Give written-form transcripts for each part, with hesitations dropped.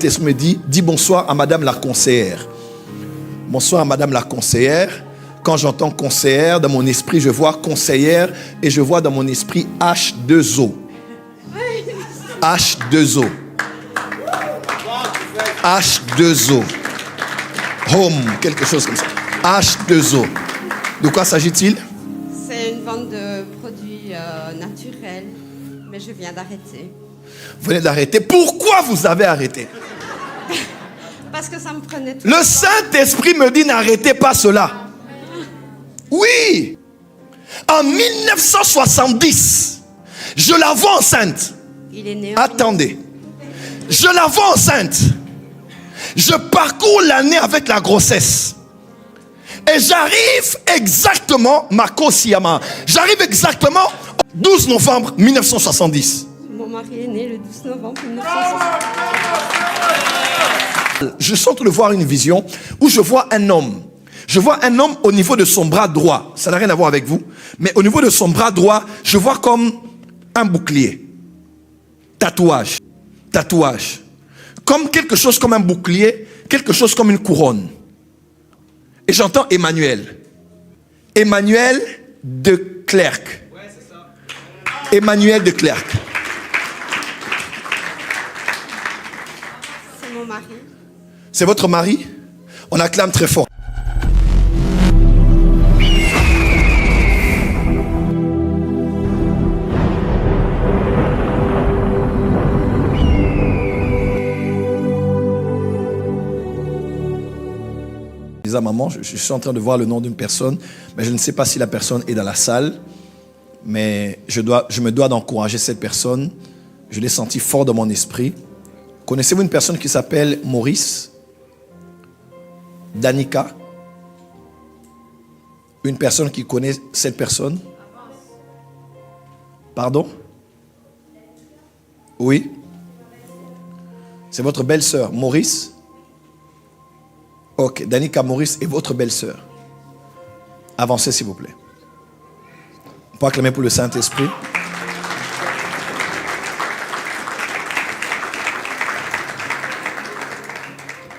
Me dit, dis bonsoir à madame la conseillère. Bonsoir à madame la conseillère. Quand j'entends conseillère, dans mon esprit, je vois conseillère et je vois dans mon esprit H2O. H2O. H2O. Home, quelque chose comme ça. H2O. De quoi s'agit-il? C'est une vente de produits naturels, mais je viens d'arrêter. Vous venez d'arrêter. Pourquoi vous avez arrêté? Parce que ça me prenait tout le Saint-Esprit me dit n'arrêtez pas cela. Oui. En 1970, je la vois enceinte. Il est né. Attendez. Je la vois enceinte. Je parcours l'année avec la grossesse. Et j'arrive exactement, Mako Siyama, j'arrive exactement au 12 novembre 1970. Mon mari est né le 12 novembre 1970. Je suis en train de voir une vision où je vois un homme. Je vois un homme au niveau de son bras droit. Ça n'a rien à voir avec vous. Mais au niveau de son bras droit, je vois comme un bouclier. Tatouage. Tatouage. Comme quelque chose comme un bouclier, quelque chose comme une couronne. Et j'entends Emmanuel. Emmanuel de Clerc. Emmanuel de Clerc. C'est mon mari. C'est votre mari? On acclame très fort. Je disais à maman, je suis en train de voir le nom d'une personne, mais je ne sais pas si la personne est dans la salle, mais je me dois d'encourager cette personne. Je l'ai senti fort dans mon esprit. Connaissez-vous une personne qui s'appelle Maurice? Danica? Une personne qui connaît cette personne? Pardon? Oui? C'est votre belle-sœur, Maurice? Ok, Danica Maurice est votre belle-sœur. Avancez s'il vous plaît. On peut acclamer pour le Saint-Esprit.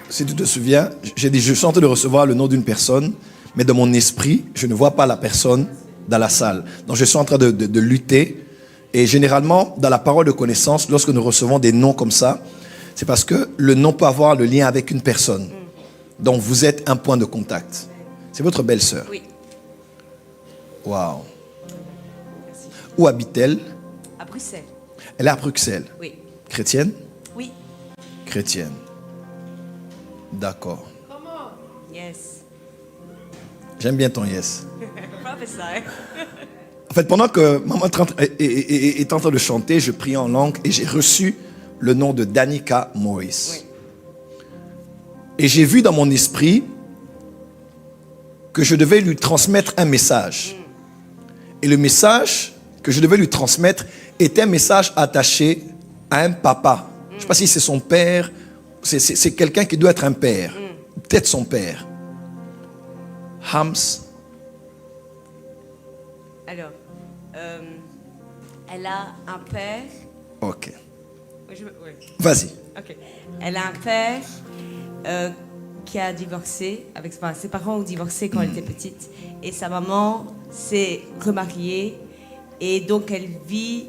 Si tu te souviens, j'ai dit, je suis en train de recevoir le nom d'une personne, mais dans mon esprit, je ne vois pas la personne dans la salle. Donc je suis en train de lutter. Et généralement, dans la parole de connaissance, lorsque nous recevons des noms comme ça, c'est parce que le nom peut avoir le lien avec une personne. Donc vous êtes un point de contact. C'est votre belle-sœur. Oui. Waouh. Où habite-t-elle? À Bruxelles. Elle est à Bruxelles. Oui. Chrétienne? Oui. Chrétienne. D'accord. Comment? Yes. J'aime bien ton yes. Prophesy. En fait, pendant que maman est en train de chanter, je prie en langue et j'ai reçu le nom de Danica Maurice. Oui. Et j'ai vu dans mon esprit que je devais lui transmettre un message. Et le message que je devais lui transmettre était un message attaché à un papa. Je ne sais pas si c'est son père, c'est quelqu'un qui doit être un père. Peut-être son père. Hams. Alors, elle a un père. Ok. Oui. Vas-y. Ok. Elle a un père qui a divorcé avec ses parents ont divorcé quand elle était petite et sa maman s'est remariée et donc elle vit,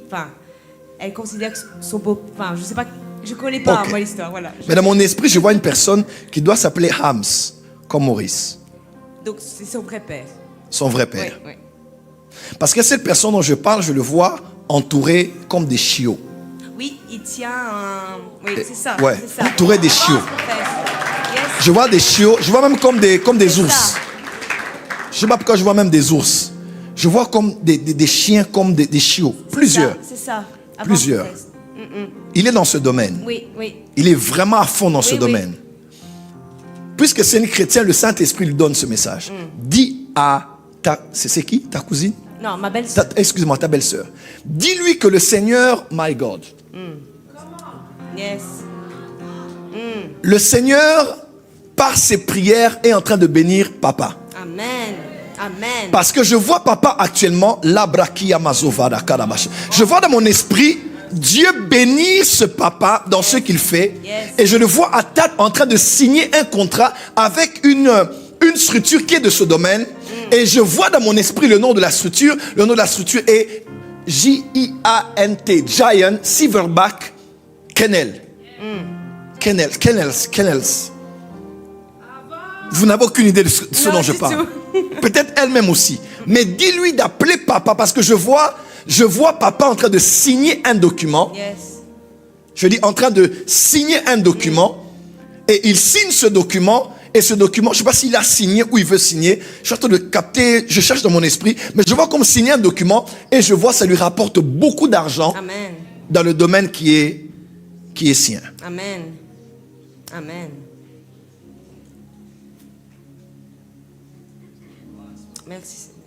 elle considère que son beau, je sais pas, je connais pas moi l'histoire, voilà. Mais dans mon esprit, je vois une personne qui doit s'appeler Hams, comme Maurice. Donc c'est son vrai père. Son vrai père. Oui. Parce que cette personne dont je parle, je le vois entouré comme des chiots. Oui, il tient un... Oui, c'est ça. Ouais, c'est ça. entouré des chiots. Yes. Je vois des chiots, je vois même comme des ours. Je sais pas pourquoi je vois même des ours. Je vois comme des chiens, comme des chiots. Plusieurs. C'est ça. Plusieurs. Il est dans ce domaine. Oui. Il est vraiment à fond dans ce domaine. Puisque c'est une chrétienne, le Saint-Esprit lui donne ce message. Dis à c'est qui? Ta cousine? Non, ma belle-sœur. Excuse-moi, ta belle-sœur. Dis-lui que le Seigneur, my God. Yes. Le Seigneur, par ses prières, est en train de bénir papa. Amen. Parce que je vois papa actuellement, je vois dans mon esprit Dieu bénir ce papa dans ce qu'il fait. Yes. Et je le vois à table en train de signer un contrat avec une structure qui est de ce domaine. Et je vois dans mon esprit le nom de la structure. Le nom de la structure est J-I-A-N-T, Giant Silverback Kennel. Kennels. Vous n'avez aucune idée de ce Non, dont je du parle. tout. Peut-être elle-même aussi. Mais dis-lui d'appeler papa parce que je vois papa en train de signer un document. Yes. Je dis en train de signer un document. Et il signe ce document. Et ce document, je ne sais pas s'il a signé ou il veut signer. Je suis en train de capter, je cherche dans mon esprit. Mais je vois comme signer un document. Et je vois ça lui rapporte beaucoup d'argent. Amen. Dans le domaine qui est sien. Amen. Amen. Merci Seigneur.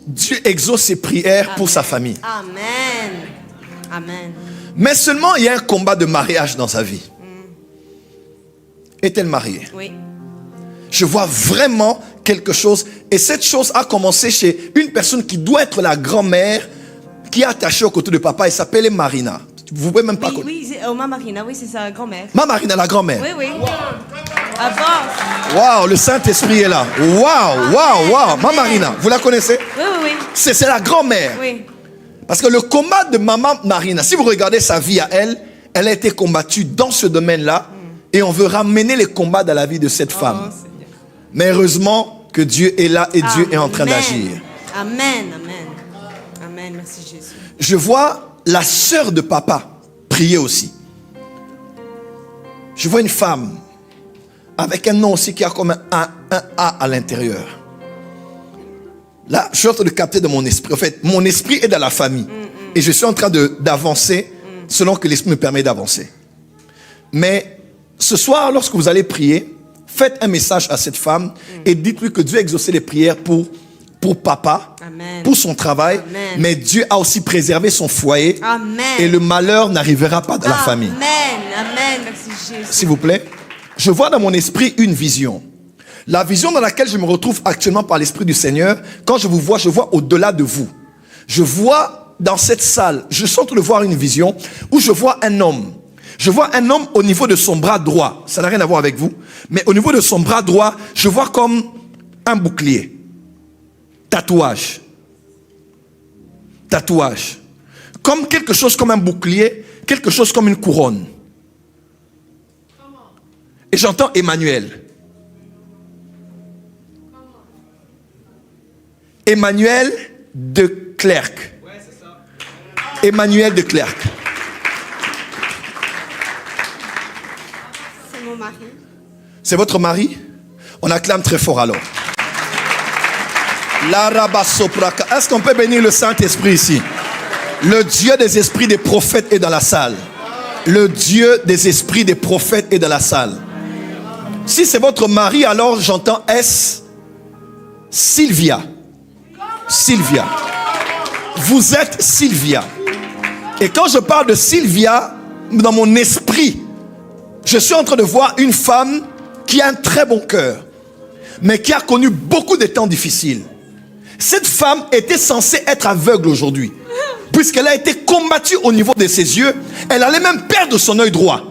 Dieu exauce ses prières pour sa famille. Amen. Amen. Mais seulement il y a un combat de mariage dans sa vie. Est-elle mariée? Oui. Je vois vraiment quelque chose. Et cette chose a commencé chez une personne qui doit être la grand-mère qui est attachée au côté de papa. Elle s'appelle Marina. Vous pouvez même pas connaître. Oui, c'est ma Marina, oui, c'est sa grand-mère. Ma Marina, la grand-mère. Oui. Avant. Waouh, le Saint-Esprit est là. Waouh. Ma Marina, vous la connaissez? Oui. C'est la grand-mère. Oui. Parce que le combat de maman Marina, si vous regardez sa vie à elle, elle a été combattue dans ce domaine-là. Et on veut ramener les combats dans la vie de cette femme. Seigneur. Mais heureusement que Dieu est là et Dieu est en train d'agir. Amen. Merci Jésus. Je vois la sœur de papa prier aussi. Je vois une femme avec un nom aussi qui a comme un A à l'intérieur. Là, je suis en train de capter de mon esprit. En fait, mon esprit est dans la famille. Et je suis en train d'avancer selon que l'esprit me permet d'avancer. Mais ce soir, lorsque vous allez prier, faites un message à cette femme et dites-lui que Dieu a exaucé les prières pour papa, Amen. pour son travail. Amen. Mais Dieu a aussi préservé son foyer. Amen. Et le malheur n'arrivera pas dans la famille. Amen. Merci Jésus. S'il vous plaît. Je vois dans mon esprit une vision. La vision dans laquelle je me retrouve actuellement par l'Esprit du Seigneur, quand je vois au-delà de vous. Je vois dans cette salle, je suis en train de voir une vision où je vois un homme. Je vois un homme au niveau de son bras droit. Ça n'a rien à voir avec vous. Mais au niveau de son bras droit, je vois comme un bouclier. Tatouage. Comme quelque chose comme un bouclier, quelque chose comme une couronne. Et j'entends Emmanuel. Emmanuel de Clerc. Emmanuel de Clerc. C'est mon mari. C'est votre mari? On acclame très fort alors. Est-ce qu'on peut bénir le Saint-Esprit ici? Le Dieu des esprits des prophètes est dans la salle. Le Dieu des esprits des prophètes est dans la salle. Si c'est votre mari, alors j'entends S. Sylvia. Sylvia. Vous êtes Sylvia. Et quand je parle de Sylvia, dans mon esprit, je suis en train de voir une femme qui a un très bon cœur, mais qui a connu beaucoup de temps difficiles. Cette femme était censée être aveugle aujourd'hui, puisqu'elle a été combattue au niveau de ses yeux. Elle allait même perdre son œil droit.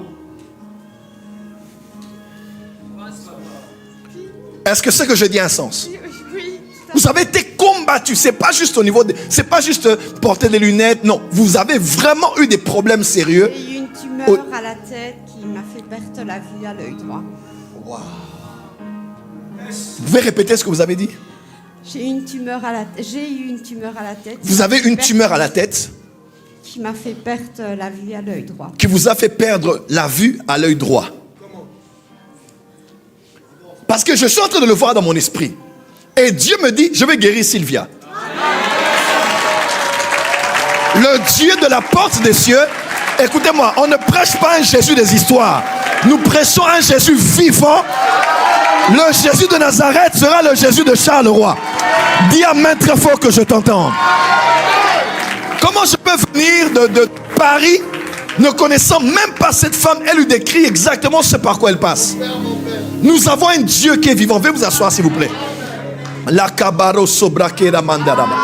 Est-ce que ce que je dis a un sens? Oui. Vous avez été combattu. C'est pas juste au niveau c'est pas juste porter des lunettes. Non, vous avez vraiment eu des problèmes sérieux. J'ai eu une tumeur à la tête qui m'a fait perdre la vue à l'œil droit. Wow. Vous pouvez répéter ce que vous avez dit? J'ai eu une tumeur à la tête. Vous avez une tumeur à la tête qui m'a fait perdre la vue à l'œil droit. qui vous a fait perdre la vue à l'œil droit. Parce que je suis en train de le voir dans mon esprit. Et Dieu me dit, je vais guérir Sylvia. Le Dieu de la porte des cieux. Écoutez-moi, on ne prêche pas un Jésus des histoires. Nous prêchons un Jésus vivant. Le Jésus de Nazareth sera le Jésus de Charleroi. Dis amen très fort que je t'entends. Comment je peux venir de Paris ne connaissant même pas cette femme? Elle lui décrit exactement ce par quoi elle passe. Nous avons un Dieu qui est vivant. Veuillez vous asseoir s'il vous plaît. La kabaro sobrakera mandaraba.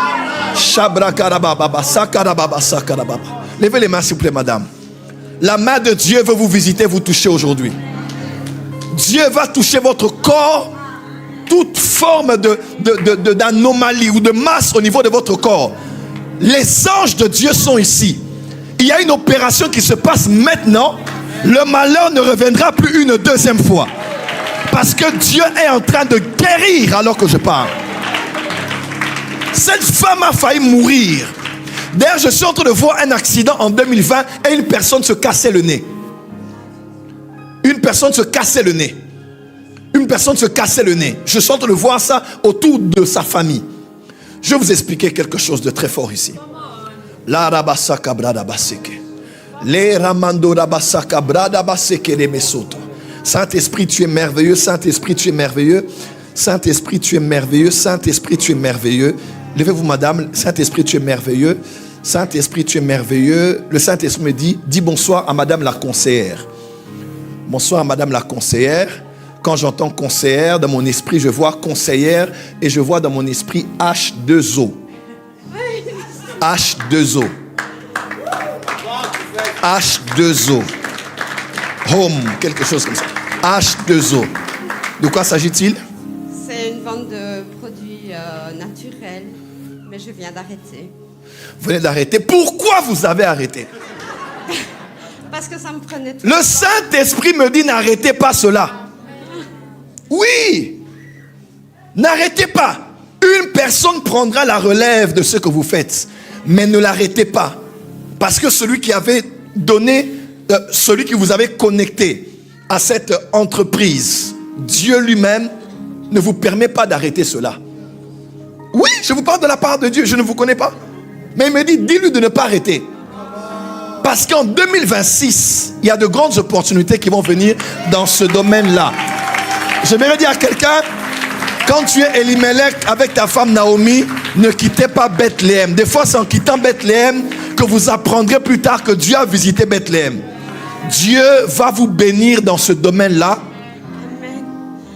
Levez les mains s'il vous plaît, madame. La main de Dieu veut vous visiter, vous toucher aujourd'hui. Dieu va toucher votre corps, toute forme d'anomalie ou de masse au niveau de votre corps. Les anges de Dieu sont ici. Il y a une opération qui se passe maintenant. Le malheur ne reviendra plus une deuxième fois. Parce que Dieu est en train de guérir alors que je parle. Cette femme a failli mourir. D'ailleurs, je suis en train de voir un accident en 2020 et une personne se cassait le nez. Une personne se cassait le nez. Une personne se cassait le nez. Je suis en train de voir ça autour de sa famille. Je vais vous expliquer quelque chose de très fort ici. La rabasaka brada baseke. Les ramando rabasaka brada baseke les mesoto. Saint-Esprit, tu es merveilleux. Saint-Esprit, tu es merveilleux. Saint-Esprit, tu es merveilleux. Saint-Esprit, tu es merveilleux. Levez-vous, madame. Saint-Esprit, tu es merveilleux. Saint-Esprit, tu es merveilleux. Le Saint-Esprit me dit, dis bonsoir à madame la conseillère. Bonsoir à madame la conseillère. Quand j'entends conseillère, dans mon esprit, je vois conseillère et je vois dans mon esprit H2O. H2O. H2O. Home, quelque chose comme ça. H2O. De quoi s'agit-il? C'est une vente de produits naturels, mais je viens d'arrêter. Vous venez d'arrêter. Pourquoi vous avez arrêté? Parce que ça me prenait tout le Saint-Esprit me dit n'arrêtez pas cela. Oui. N'arrêtez pas. Une personne prendra la relève de ce que vous faites. Mais ne l'arrêtez pas. Parce que celui qui avait donné, celui qui vous avait connecté à cette entreprise, Dieu lui-même ne vous permet pas d'arrêter cela. Oui, je vous parle de la part de Dieu. Je ne vous connais pas. Mais il me dit, dis-lui de ne pas arrêter. Parce qu'en 2026, il y a de grandes opportunités qui vont venir dans ce domaine-là. J'aimerais dire à quelqu'un, quand tu es Elimelech avec ta femme Naomi, ne quittez pas Bethléem. Des fois, c'est en quittant Bethléem que vous apprendrez plus tard que Dieu a visité Bethléem. Dieu va vous bénir dans ce domaine-là. Amen.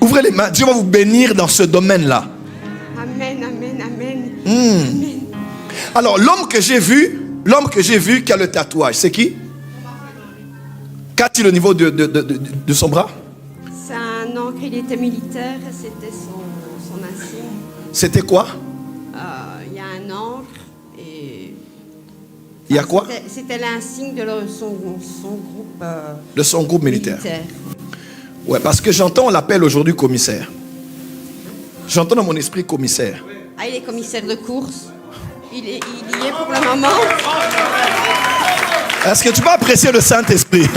Ouvrez les mains. Dieu va vous bénir dans ce domaine-là. Amen, amen, amen. Amen. Alors, l'homme que j'ai vu qui a le tatouage, c'est qui? Qu'a-t-il au niveau de son bras? C'est un oncle, il était militaire et c'était son insigne. C'était quoi? Il y a un oncle et... Il y a quoi? C'était l'insigne de son groupe de son groupe militaire. militaire. Ouais, parce que j'entends, on l'appelle aujourd'hui commissaire. J'entends dans mon esprit commissaire. Ah, il est commissaire de course. Il y est pour le moment. Est-ce que tu peux apprécier le Saint-Esprit?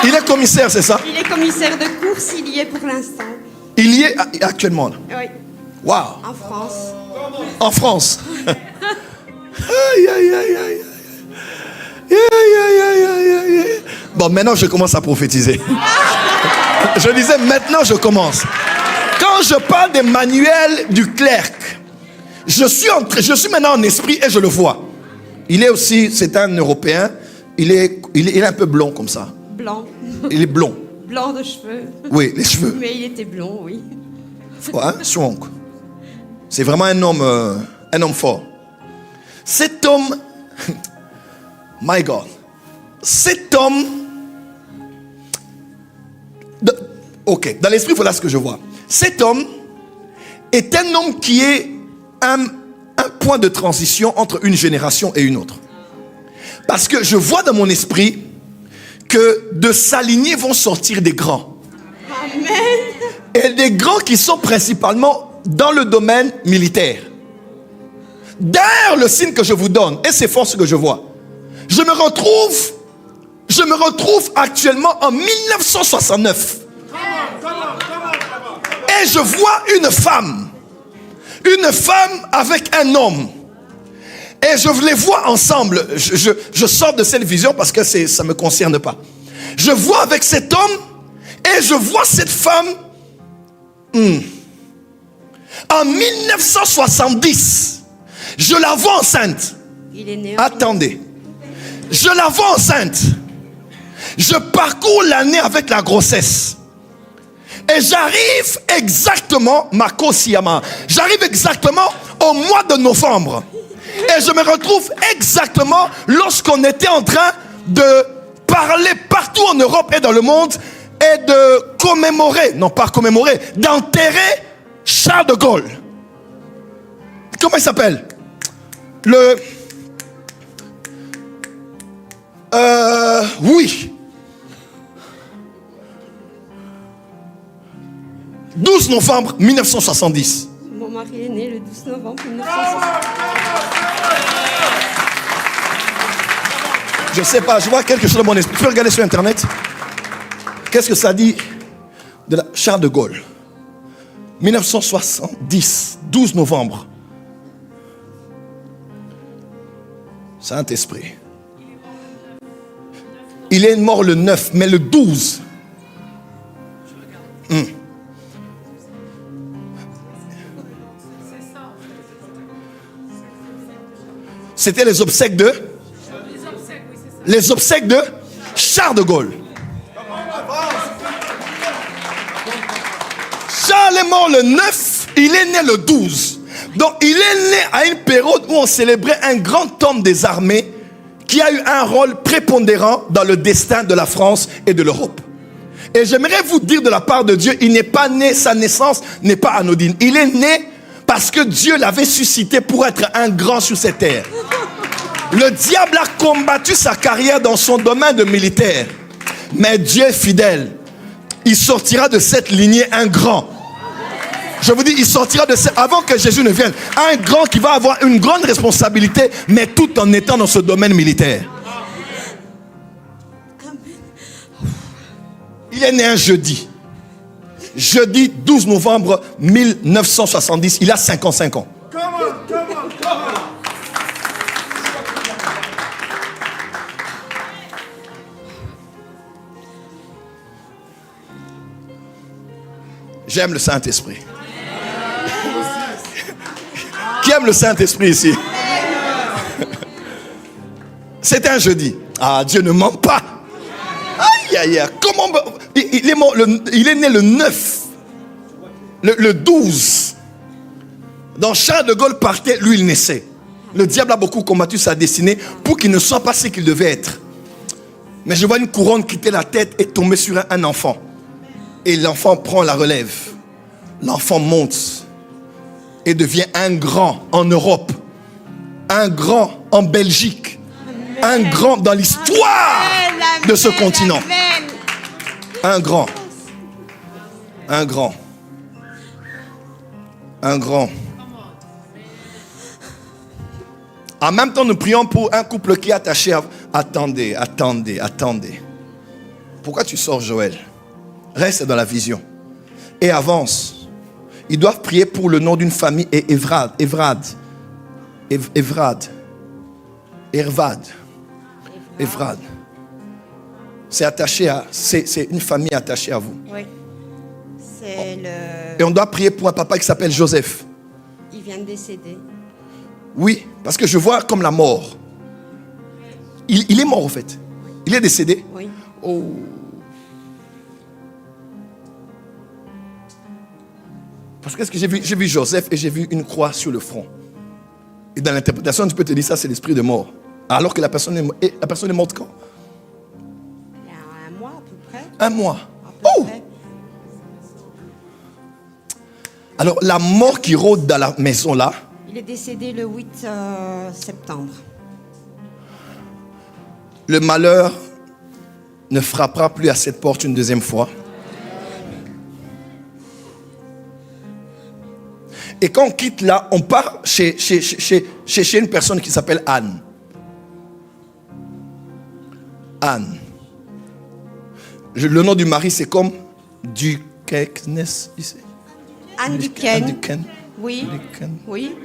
Il est commissaire, c'est ça? Il est commissaire de course, il y est pour l'instant. Il y est actuellement. Oui, Waouh! en France. En France. Aïe, aïe, aïe, aïe. Aïe, aïe, aïe, aïe, aïe. Bon, maintenant je commence à prophétiser. Je disais, maintenant je commence. Quand je parle d'Emmanuel du clerc, je suis maintenant en esprit et je le vois. Il est aussi, c'est un Européen, il est un peu blond comme ça. Blanc. Il est blond. Blanc de cheveux. Oui, les cheveux. Mais il était blond, oui. Ouais, strong. C'est vraiment un homme fort. Cet homme, my God, cet homme, ok, dans l'esprit, voilà ce que je vois. Cet homme est un homme qui est un point de transition entre une génération et une autre. Parce que je vois dans mon esprit que de sa lignée vont sortir des grands. Amen. Et des grands qui sont principalement dans le domaine militaire. D'ailleurs, le signe que je vous donne, et c'est fort ce que je vois, je me retrouve actuellement en 1969. Et je vois une femme avec un homme. Et je les vois ensemble. Je sors de cette vision parce que ça ne me concerne pas. Je vois avec cet homme et je vois cette femme. En 1970, je la vois enceinte. Il est né. Attendez. Je la vois enceinte. Je parcours l'année avec la grossesse. Et j'arrive exactement, Mako Siyama, j'arrive exactement au mois de novembre. Et je me retrouve exactement lorsqu'on était en train de parler partout en Europe et dans le monde et de commémorer, non pas commémorer, d'enterrer Charles de Gaulle. Comment il s'appelle? Oui. 12 novembre 1970. Mon mari est né le 12 novembre 1970. Je sais pas, je vois quelque chose dans mon esprit. Tu peux regarder sur Internet. Qu'est-ce que ça dit de Charles de Gaulle? 1970, 12 novembre. Saint-Esprit. Il est mort le 9, mais le 12. C'était les obsèques de Charles de Gaulle. Charles est mort le 9, il est né le 12. Donc il est né à une période où on célébrait un grand homme des armées qui a eu un rôle prépondérant dans le destin de la France et de l'Europe. Et j'aimerais vous dire de la part de Dieu, il n'est pas né, sa naissance n'est pas anodine. Il est né parce que Dieu l'avait suscité pour être un grand sur cette terre. Le diable a combattu sa carrière dans son domaine de militaire. Mais Dieu est fidèle. Il sortira de cette lignée un grand. Je vous dis, il sortira de cette... Avant que Jésus ne vienne, un grand qui va avoir une grande responsabilité, mais tout en étant dans ce domaine militaire. Il est né un jeudi. Jeudi 12 novembre 1970. Il a 55 ans. J'aime le Saint-Esprit. Qui aime le Saint-Esprit ici? C'est un jeudi. Ah, Dieu ne ment pas. Aïe, aïe, aïe. Comment... Il est mort, il est né le 9. Le 12. Dans Charles de Gaulle partait, lui il naissait. Le diable a beaucoup combattu sa destinée pour qu'il ne soit pas ce qu'il devait être. Mais je vois une couronne quitter la tête et tomber sur un enfant. Et l'enfant prend la relève. L'enfant monte et devient un grand en Europe, un grand en Belgique, un grand dans l'histoire de ce continent. Un grand. Un grand. Un grand. En même temps, nous prions pour un couple qui est attaché à... Attendez. Pourquoi tu sors, Joël? Reste dans la vision. Et avance. Ils doivent prier pour le nom d'une famille et Evrad. C'est attaché à... C'est une famille attachée à vous. Oui. C'est le... Et on doit prier pour un papa qui s'appelle Joseph. Il vient de décéder. Oui, parce que je vois comme la mort. Il est mort au fait. Il est décédé. Oui. Oh. Parce que j'ai vu Joseph et j'ai vu une croix sur le front. Et dans l'interprétation, tu peux te dire ça, c'est l'esprit de mort. Alors que la personne est morte quand? Il y a un mois à peu près. Un mois. À peu Oh! près. Alors la mort qui rôde dans la maison là. Il est décédé le 8 septembre. Le malheur ne frappera plus à cette porte une deuxième fois. Et quand on quitte là, on part chez une personne qui s'appelle Anne. Anne. Le nom du mari, c'est comme Duquesne. Anne Duquesne. Duquesne. Oui. Duquesne. Oui.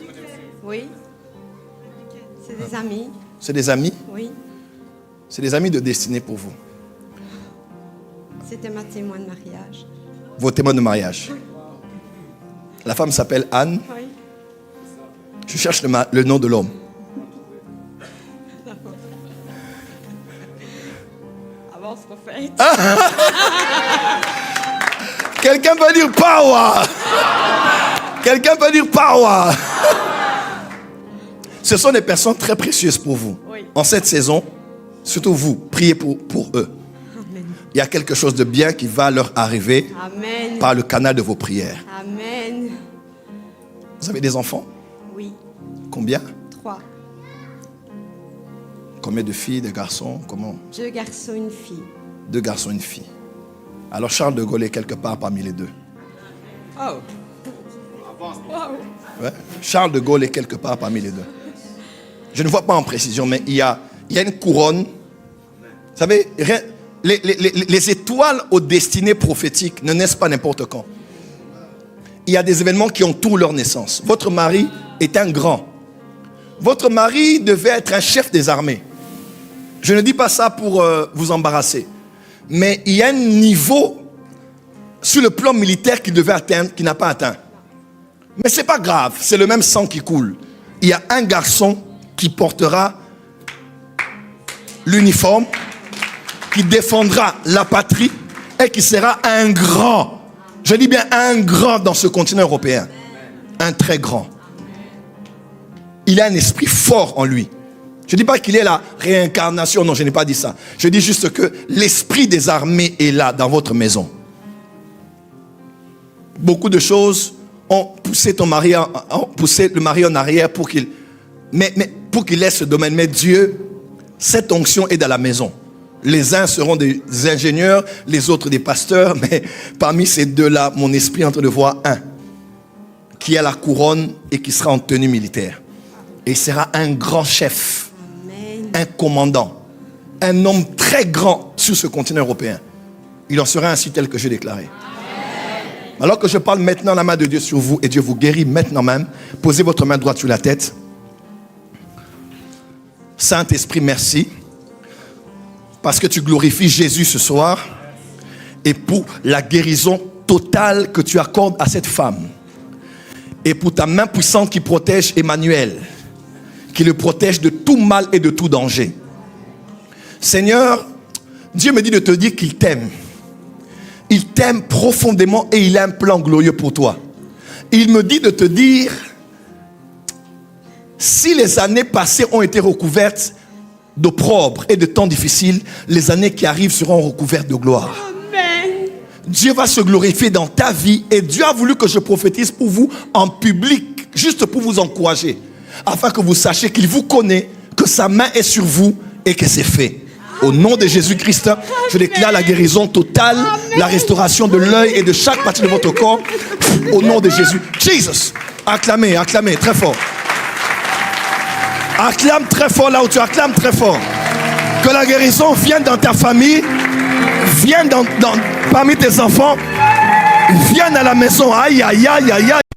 Oui. C'est des amis. C'est des amis? Oui. C'est des amis de destinée pour vous. C'était ma témoin de mariage. Vos témoins de mariage. La femme s'appelle Anne. Oui. Je cherche le nom de l'homme. Avance, prophète. Quelqu'un peut dire power. Quelqu'un peut dire power. Ce sont des personnes très précieuses pour vous. Oui. En cette saison, surtout vous, priez pour eux. Amen. Il y a quelque chose de bien qui va leur arriver Amen. par le canal de vos prières. Amen. Vous avez des enfants? Oui. Combien? 3. Combien de filles, de garçons? Comment? 2 garçons, une fille. 2 garçons, une fille. Alors Charles de Gaulle est quelque part parmi les 2. Oh. Ouais. Charles de Gaulle est quelque part parmi les 2. Je ne vois pas en précision, mais il y a une couronne. Vous savez, les étoiles aux destinées prophétiques ne naissent pas n'importe quand. Il y a des événements qui ont tout leur naissance. Votre mari est un grand. Votre mari devait être un chef des armées. Je ne dis pas ça pour vous embarrasser. Mais il y a un niveau sur le plan militaire qu'il devait atteindre, qu'il n'a pas atteint. Mais ce n'est pas grave, c'est le même sang qui coule. Il y a un garçon qui portera l'uniforme, qui défendra la patrie et qui sera un grand. Je dis bien un grand dans ce continent européen. Un très grand. Il a un esprit fort en lui. Je ne dis pas qu'il est la réincarnation, non, je n'ai pas dit ça. Je dis juste que l'esprit des armées est là, dans votre maison. Beaucoup de choses ont poussé le mari en arrière pour qu'il laisse ce domaine. Mais Dieu, cette onction est dans la maison. Les uns seront des ingénieurs, les autres des pasteurs, mais parmi ces deux-là, mon esprit est en train de voir un qui a la couronne et qui sera en tenue militaire. Et il sera un grand chef, Amen. un commandant, un homme très grand sur ce continent européen. Il en sera ainsi tel que j'ai déclaré. Alors que je parle maintenant, la main de Dieu sur vous et Dieu vous guérit maintenant même. Posez votre main droite sur la tête. Saint-Esprit, merci. Parce que tu glorifies Jésus ce soir. Et pour la guérison totale que tu accordes à cette femme. Et pour ta main puissante qui protège Emmanuel. Qui le protège de tout mal et de tout danger. Seigneur, Dieu me dit de te dire qu'il t'aime. Il t'aime profondément et il a un plan glorieux pour toi. Il me dit de te dire, si les années passées ont été recouvertes d'opprobre et de temps difficiles, les années qui arrivent seront recouvertes de gloire. Amen. Dieu va se glorifier dans ta vie et Dieu a voulu que je prophétise pour vous en public, juste pour vous encourager, afin que vous sachiez qu'il vous connaît, que sa main est sur vous et que c'est fait. Au nom de Jésus-Christ, je déclare la guérison totale, la restauration de l'œil et de chaque partie de votre corps. Au nom de Jésus. Jesus. Acclamez, acclamez très fort. Acclame très fort là où tu acclames très fort. Que la guérison vienne dans ta famille, vienne parmi tes enfants, vienne à la maison. Aïe, aïe, aïe, aïe, aïe.